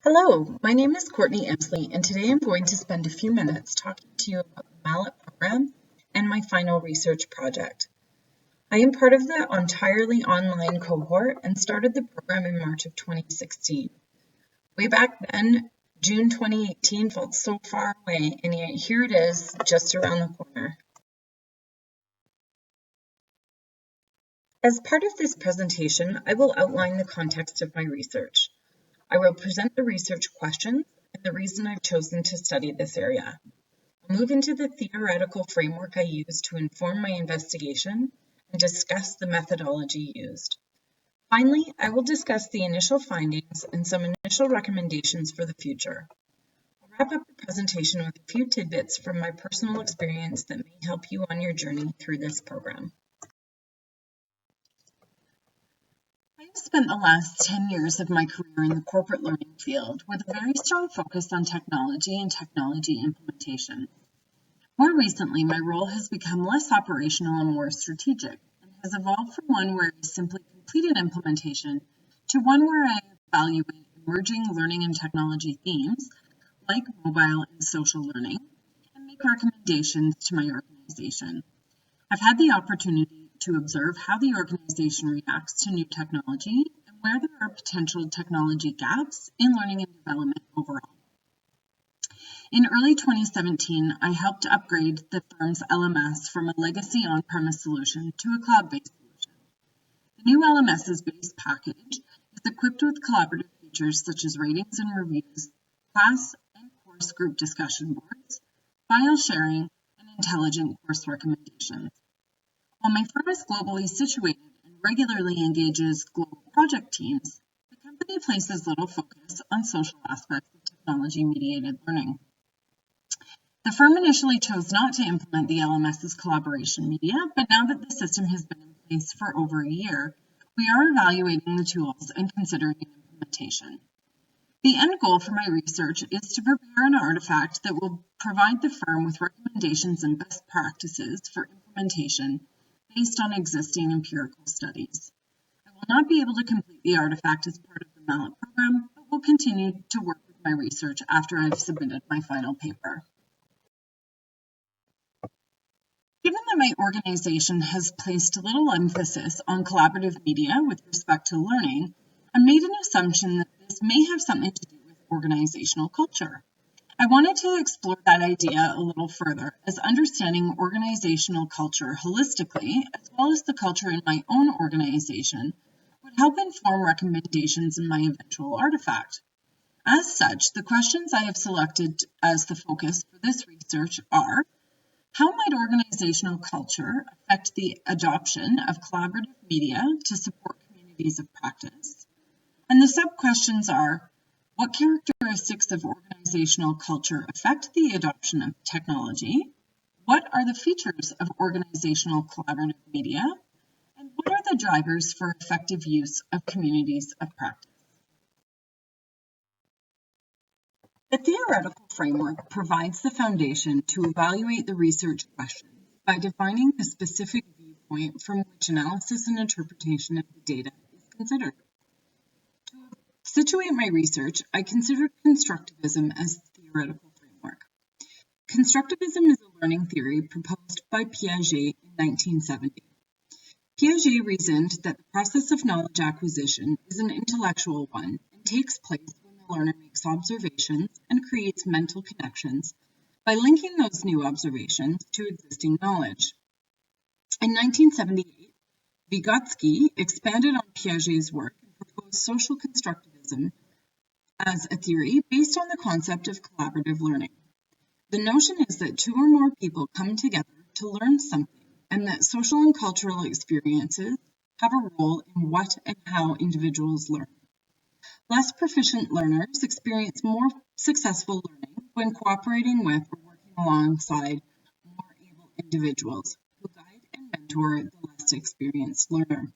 Hello, my name is CourtenayEmslie, and today I'm going to spend a few minutes talking to you about the Mallet program and my final research project. I am part of the entirely online cohort and started the program in March of 2016. Way back then, June 2018 felt so far away, and yet here it is, just around the corner. As part of this presentation, I will outline the context of my research. I will present the research questions and the reason I've chosen to study this area. I'll move into the theoretical framework I used to inform my investigation and discuss the methodology used. Finally, I will discuss the initial findings and some initial recommendations for the future. I'll wrap up the presentation with a few tidbits from my personal experience that may help you on your journey through this program. I have spent the last 10 years of my career in the corporate learning field with a very strong focus on technology and technology implementation. More recently, my role has become less operational and more strategic, and has evolved from one where I simply complete an implementation to one where I evaluate emerging learning and technology themes like mobile and social learning and make recommendations to my organization. I've had the opportunity to observe how the organization reacts to new technology and where there are potential technology gaps in learning and development overall. In early 2017, I helped upgrade the firm's LMS from a legacy on-premise solution to a cloud-based solution. The new LMS's base package is equipped with collaborative features such as ratings and reviews, class and course group discussion boards, file sharing, and intelligent course recommendations. While my firm is globally situated and regularly engages global project teams, the company places little focus on social aspects of technology-mediated learning. The firm initially chose not to implement the LMS's collaboration media, but now that the system has been in place for over a year, we are evaluating the tools and considering an implementation. The end goal for my research is to prepare an artifact that will provide the firm with recommendations and best practices for implementation based on existing empirical studies. I will not be able to complete the artifact as part of the Mallet program, but will continue to work with my research after I've submitted my final paper. Given that my organization has placed little emphasis on collaborative media with respect to learning, I made an assumption that this may have something to do with organizational culture. I wanted to explore that idea a little further, as understanding organizational culture holistically, as well as the culture in my own organization, would help inform recommendations in my eventual artifact. As such, the questions I have selected as the focus for this research are: how might organizational culture affect the adoption of collaborative media to support communities of practice? And the sub-questions are: what characteristics of organizational culture affect the adoption of technology? What are the features of organizational collaborative media? And what are the drivers for effective use of communities of practice? The theoretical framework provides the foundation to evaluate the research questions by defining the specific viewpoint from which analysis and interpretation of the data is considered. To situate my research, I considered constructivism as the theoretical framework. Constructivism is a learning theory proposed by Piaget in 1970. Piaget reasoned that the process of knowledge acquisition is an intellectual one and takes place when the learner makes observations and creates mental connections by linking those new observations to existing knowledge. In 1978, Vygotsky expanded on Piaget's work and proposed social constructivism as a theory based on the concept of collaborative learning. The notion is that two or more people come together to learn something, and that social and cultural experiences have a role in what and how individuals learn. Less proficient learners experience more successful learning when cooperating with or working alongside more able individuals who guide and mentor the less experienced learner.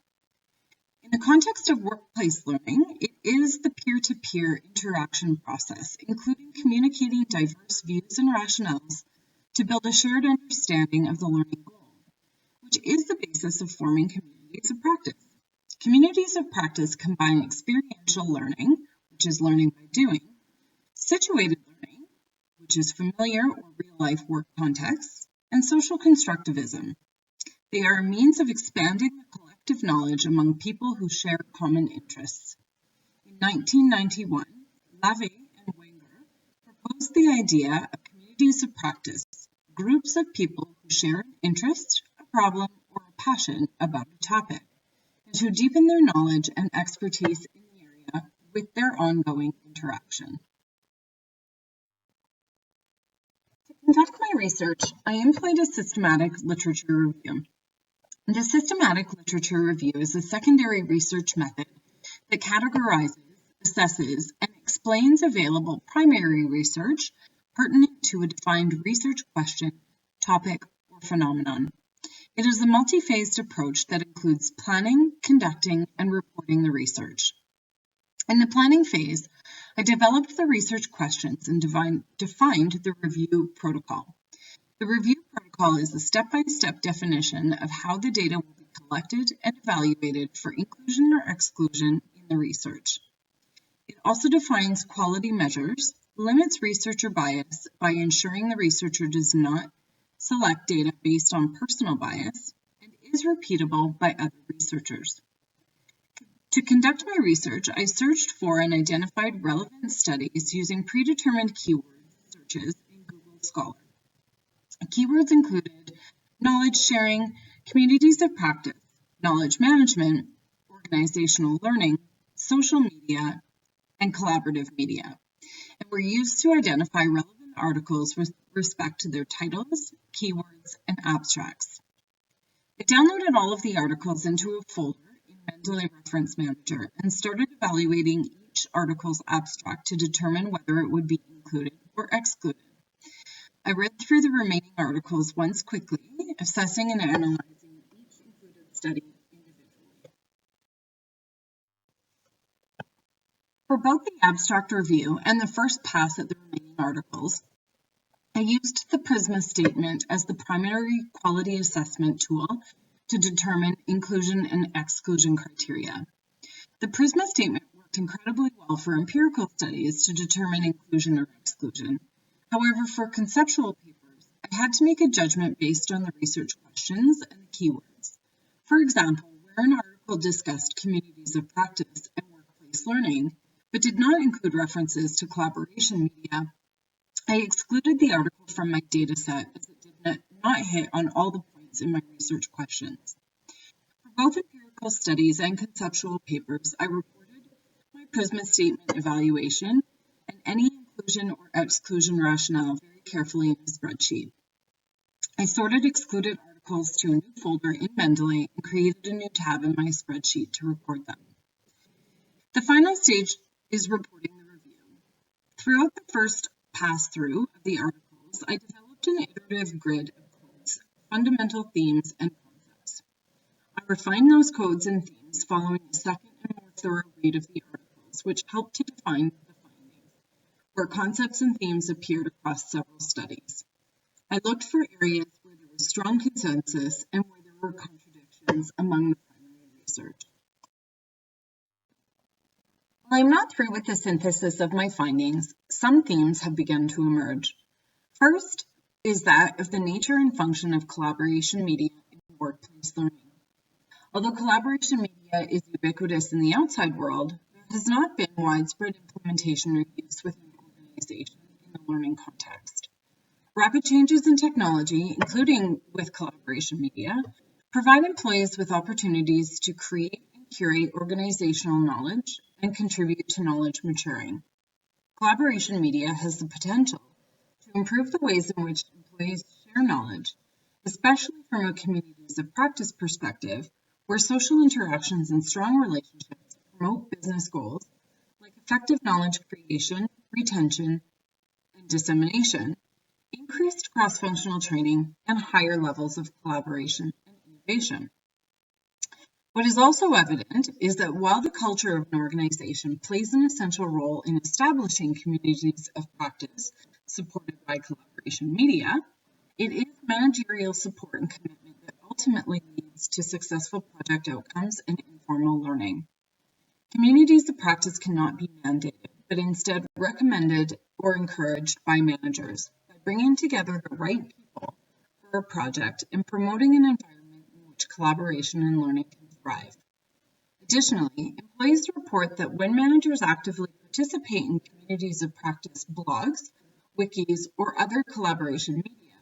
In the context of workplace learning, it is the peer-to-peer interaction process, including communicating diverse views and rationales to build a shared understanding of the learning goal, which is the basis of forming communities of practice. Communities of practice combine experiential learning, which is learning by doing, situated learning, which is familiar or real-life work contexts, and social constructivism. They are a means of expanding the collective knowledge among people who share common interests. In 1991, Lavey and Wenger proposed the idea of communities of practice, groups of people who share an interest, a problem, or a passion about a topic, and who deepen their knowledge and expertise in the area with their ongoing interaction. To conduct my research, I employed a systematic literature review. The systematic literature review is a secondary research method that categorizes, assesses, and explains available primary research pertinent to a defined research question, topic, or phenomenon. It is a multi-phased approach that includes planning, conducting, and reporting the research. In the planning phase, I developed the research questions and defined the review protocol. The review protocol is a step-by-step definition of how the data will be collected and evaluated for inclusion or exclusion in the research. It also defines quality measures, limits researcher bias by ensuring the researcher does not select data based on personal bias, and is repeatable by other researchers. To conduct my research, I searched for and identified relevant studies using predetermined keyword searches in Google Scholar. Keywords included knowledge sharing, communities of practice, knowledge management, organizational learning, social media, and collaborative media, and were used to identify relevant articles with respect to their titles, keywords, and abstracts. I downloaded all of the articles into a folder in Mendeley Reference Manager and started evaluating each article's abstract to determine whether it would be included or excluded. I read through the remaining articles once quickly, assessing and analyzing each included study individually. For both the abstract review and the first pass at the remaining articles, I used the PRISMA statement as the primary quality assessment tool to determine inclusion and exclusion criteria. The PRISMA statement worked incredibly well for empirical studies to determine inclusion or exclusion. However, for conceptual papers, I had to make a judgment based on the research questions and the keywords. For example, where an article discussed communities of practice and workplace learning, but did not include references to collaboration media, I excluded the article from my data set as it did not hit on all the points in my research questions. For both empirical studies and conceptual papers, I reported my PRISMA statement evaluation and any inclusion or exclusion rationale very carefully in a spreadsheet. I sorted excluded articles to a new folder in Mendeley and created a new tab in my spreadsheet to report them. The final stage is reporting the review. Throughout the first pass-through of the articles, I developed an iterative grid of codes, fundamental themes, and concepts. I refined those codes and themes following a second and more thorough read of the articles, which helped to define the findings, where concepts and themes appeared across several studies. I looked for areas where there was strong consensus and where there were contradictions among the primary research. While I'm not through with the synthesis of my findings, some themes have begun to emerge. First is that of the nature and function of collaboration media in workplace learning. Although collaboration media is ubiquitous in the outside world, there has not been widespread implementation or use within an organization in the learning context. Rapid changes in technology, including with collaboration media, provide employees with opportunities to create and curate organizational knowledge and contribute to knowledge maturing. Collaboration media has the potential to improve the ways in which employees share knowledge, especially from a communities of practice perspective, where social interactions and strong relationships promote business goals like effective knowledge creation, retention, and dissemination, increased cross-functional training, and higher levels of collaboration and innovation. What is also evident is that while the culture of an organization plays an essential role in establishing communities of practice supported by collaboration media, it is managerial support and commitment that ultimately leads to successful project outcomes and informal learning. Communities of practice cannot be mandated, but instead recommended or encouraged by managers by bringing together the right people for a project and promoting an environment in which collaboration and learning can thrive. Additionally, employees report that when managers actively participate in communities of practice blogs, wikis, or other collaboration media,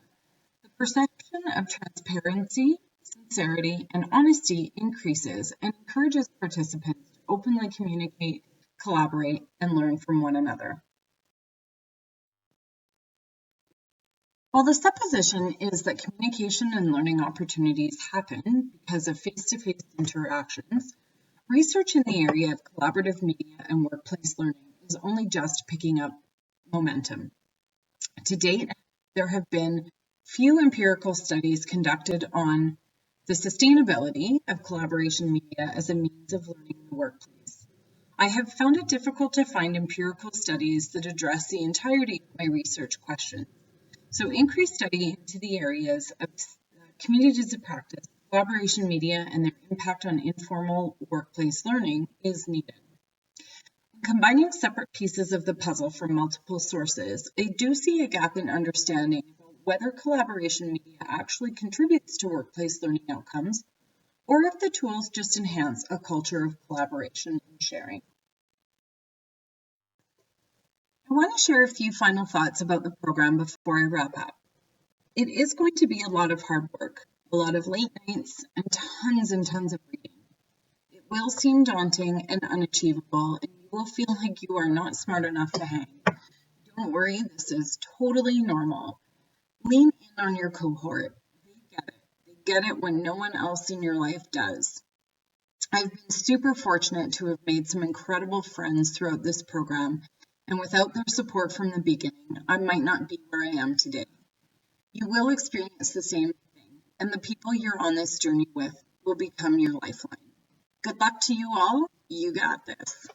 the perception of transparency, sincerity, and honesty increases and encourages participants to openly communicate, collaborate, and learn from one another. While the supposition is that communication and learning opportunities happen because of face-to-face interactions, research in the area of collaborative media and workplace learning is only just picking up momentum. To date, there have been few empirical studies conducted on the sustainability of collaboration media as a means of learning in the workplace. I have found it difficult to find empirical studies that address the entirety of my research questions. So increased study into the areas of communities of practice, collaboration media, and their impact on informal workplace learning is needed. Combining separate pieces of the puzzle from multiple sources, I do see a gap in understanding about whether collaboration media actually contributes to workplace learning outcomes, or if the tools just enhance a culture of collaboration and sharing. I want to share a few final thoughts about the program before I wrap up. It is going to be a lot of hard work, a lot of late nights, and tons of reading. It will seem daunting and unachievable, and you will feel like you are not smart enough to hang. Don't worry, this is totally normal. Lean in on your cohort. They get it. They get it when no one else in your life does. I've been super fortunate to have made some incredible friends throughout this program, and without their support from the beginning, I might not be where I am today. You will experience the same thing, and the people you're on this journey with will become your lifeline. Good luck to you all. You got this.